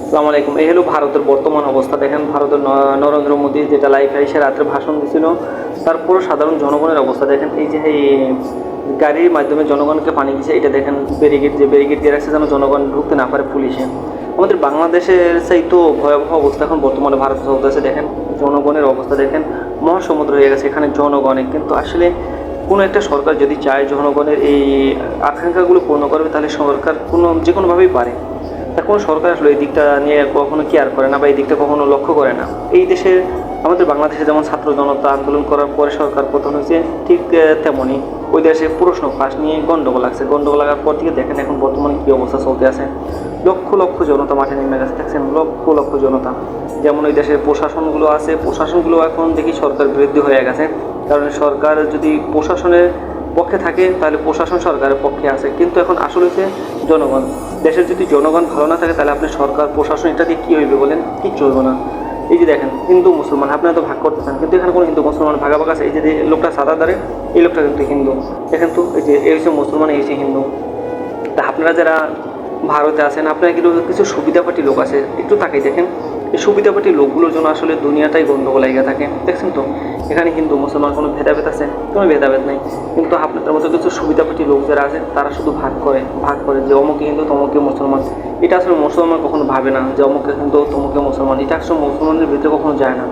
আসসালামু আলাইকুম। এই হলো ভারতের বর্তমান অবস্থা। দেখেন ভারতের নরেন্দ্র মোদী যেটা লাইভে এসে রাত্রে ভাষণ দিছিল, তারপর সাধারণ জনগণের অবস্থা দেখেন। এই যে এই গাড়ির মাধ্যমে জনগণকে পানি দিচ্ছে, এটা দেখেন ব্যারিকেড দিয়ে রাখছে যেন জনগণ ঢুকতে না পারে পুলিশে। আমাদের বাংলাদেশের চাইতো ভয়াবহ অবস্থা এখন বর্তমানে ভারতে চলতেছে। দেখেন জনগণের অবস্থা দেখেন, মহাসমুদ্র হয়ে গেছে এখানে জনগণে। কিন্তু আসলে কোনো একটা সরকার যদি চায় জনগণের এই আকাঙ্ক্ষাগুলো পূর্ণ করবে, তাহলে সরকার যে কোনোভাবেই পারে। তা কোনো সরকার আসলে এই দিকটা নিয়ে কখনো কেয়ার করে না বা এই দিকটা কখনো লক্ষ্য করে না। এই দেশে আমাদের বাংলাদেশে যেমন ছাত্র জনতা আন্দোলন করার পরে সরকার পতন হয়েছে, ঠিক তেমনই ওই দেশে প্রশ্ন ফাঁস নিয়ে গণ্ডগোল লাগছে। গণ্ডগোল লাগার পর থেকে দেখেন এখন বর্তমানে কী অবস্থা চলতে আছে। লক্ষ লক্ষ জনতা মাঠে নেমে গেছে, দেখছেন লক্ষ লক্ষ জনতা। যেমন ওই দেশের প্রশাসনগুলো আছে, প্রশাসনগুলো এখন দেখি সরকার বিরোধী হয়ে গেছে। কারণ সরকার যদি প্রশাসনের পক্ষে থাকে তাহলে প্রশাসন সরকারের পক্ষে আছে, কিন্তু এখন আসলে হচ্ছে জনগণ। দেশের যদি জনগণ ভালো না থাকে তাহলে আপনি সরকার প্রশাসন এটা দিয়ে কী হইবে বলেন? কিচ্ছু হইবে না। এই যে দেখেন হিন্দু মুসলমান আপনারা তো ভাগ করতেছেন, কিন্তু এখানে কোনো হিন্দু মুসলমান ভাগাভাগ আছে? এই যে লোকটা সাদা দাঁড়ে, এই লোকটা কিন্তু হিন্দু। দেখেন তো এই যে এই হচ্ছে মুসলমান, এই হচ্ছে হিন্দু। তা আপনারা যারা ভারতে আছেন, আপনারা কিন্তু কিছু সুবিধাপাটি লোক আছে, একটু তাকাই দেখেন। এই সুবিধাপাটি লোকগুলোর জন্য আসলে দুনিয়াটাই গণ্ডগোল লেগে থাকে। দেখছেন তো এখানে হিন্দু মুসলমান কোনো ভেদাভেদ আছে? কোনো ভেদাভেদ নেই। কিন্তু আপনাদের মতো কিছু সুবিধাপাটি লোক যারা আছে তারা শুধু ভাগ করে যে অমুকে হিন্দু তমুকে মুসলমান। এটা আসলে মুসলমান কখনো ভাবে না যে অমুকে হিন্দু তমুকে মুসলমান। এটা আসলে মুসলমানদের ভিতরে কখনো যায় না।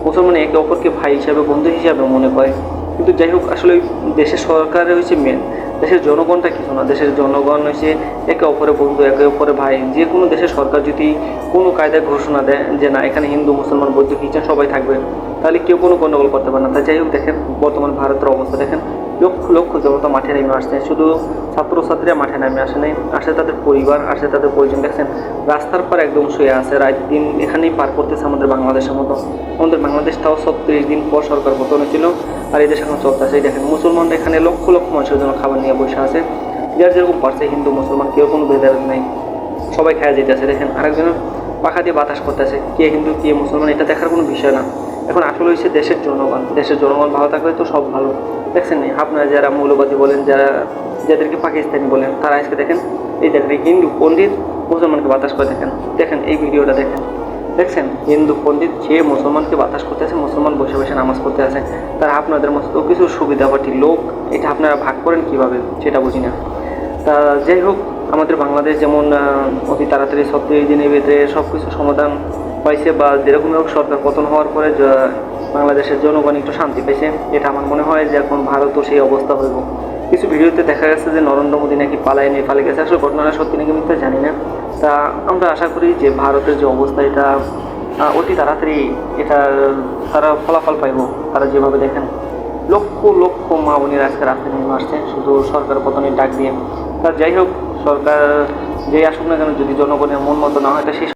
মুসলমান একে অপরকে ভাই হিসাবে বন্ধু হিসাবে মনে করে। কিন্তু যাই হোক, আসলে দেশের সরকারের হচ্ছে মেন, দেশের জনগণটা কিছু না। দেশের জনগণ হচ্ছে একে অপরে বন্ধু, একে অপরে ভাই। যে কোনো দেশের সরকার যদি কোনো কায়দায় ঘোষণা দেয় যে না এখানে হিন্দু মুসলমান বৌদ্ধ খ্রিস্টান সবাই থাকবে, তাহলে কেউ কোনো গণ্ডগোল করতে পারে না। তাই যাই হোক, দেখেন বর্তমান ভারতের অবস্থা দেখেন, লক্ষ লক্ষ জনতা মাঠে নেমে আসছে। শুধু ছাত্রছাত্রীরা মাঠে নেমে আসে নাই, আসে তাদের পরিবার, আসে তাদের পরিজন। দেখছেন রাস্তার পর একদম শুয়ে আছে, রাত দিন এখানেই পার করতেছে আমাদের বাংলাদেশের মতো। আমাদের বাংলাদেশটাও 36 দিন পর সরকার পতন হয়েছিল, আর এই দেশ এখন চলতেছে। দেখেন মুসলমানরা এখানে লক্ষ লক্ষ মানুষের জন্য খাবার নিয়ে বসে আছে, যার যেরকম পারছে। হিন্দু মুসলমান কেউ কোনো ভেদাভেদ নেই, সবাই খাওয়া যেতেছে। দেখেন আরেকজনের পাখা দিয়ে বাতাস করতেছে, কে হিন্দু কে মুসলমান এটা দেখার কোনো বিষয় না। এখন আসলে হচ্ছে দেশের জনগণ ভালো থাকলে তো সব ভালো। দেখছেন আপনারা যারা মৌলবাদী বলেন, যাদেরকে পাকিস্তানি বলেন, তারা আজকে দেখেন এই দেখেন হিন্দু পণ্ডিত মুসলমানকে বাতাস করে। দেখেন এই ভিডিওটা দেখছেন হিন্দু পণ্ডিত সে মুসলমানকে বাতাস করতেছে, মুসলমান বসে বসে নামাজ পড়তে আছে। তারা আপনাদের মতো কিছু সুবিধাপাটি লোক, এটা আপনারা ভাগ করেন কিভাবে সেটা বুঝি না। তা যাই হোক, আমাদের বাংলাদেশ যেমন অতি তাড়াতাড়ি 36 দিনের ভিতরে সব কিছু সমাধান পাইছে, বা যেরকম হোক সরকার পতন হওয়ার পরে বাংলাদেশের জনগণ একটু শান্তি পেয়েছে, এটা আমার মনে হয় যে এখন ভারতও সেই অবস্থা হইব। কিছু ভিডিওতে দেখা গেছে যে নরেন্দ্র মোদী নাকি পালিয়ে গেছে। আসলে ঘটনাটা সত্যি নাকি মিথ্যা জানি না। তা আমরা আশা করি যে ভারতের যে অবস্থা এটা অতি তাড়াতাড়ি এটা তারা ফলাফল পাইব। তারা যেভাবে দেখেন লক্ষ লক্ষ মা বোনের আজকে রাস্তায় নেমে আসছে শুধু সরকার পতনের ডাক দিয়ে। তা যাই হোক, সরকার যেই আসুক না কেন, যদি জনগণের মন মতো না হয় তা সেই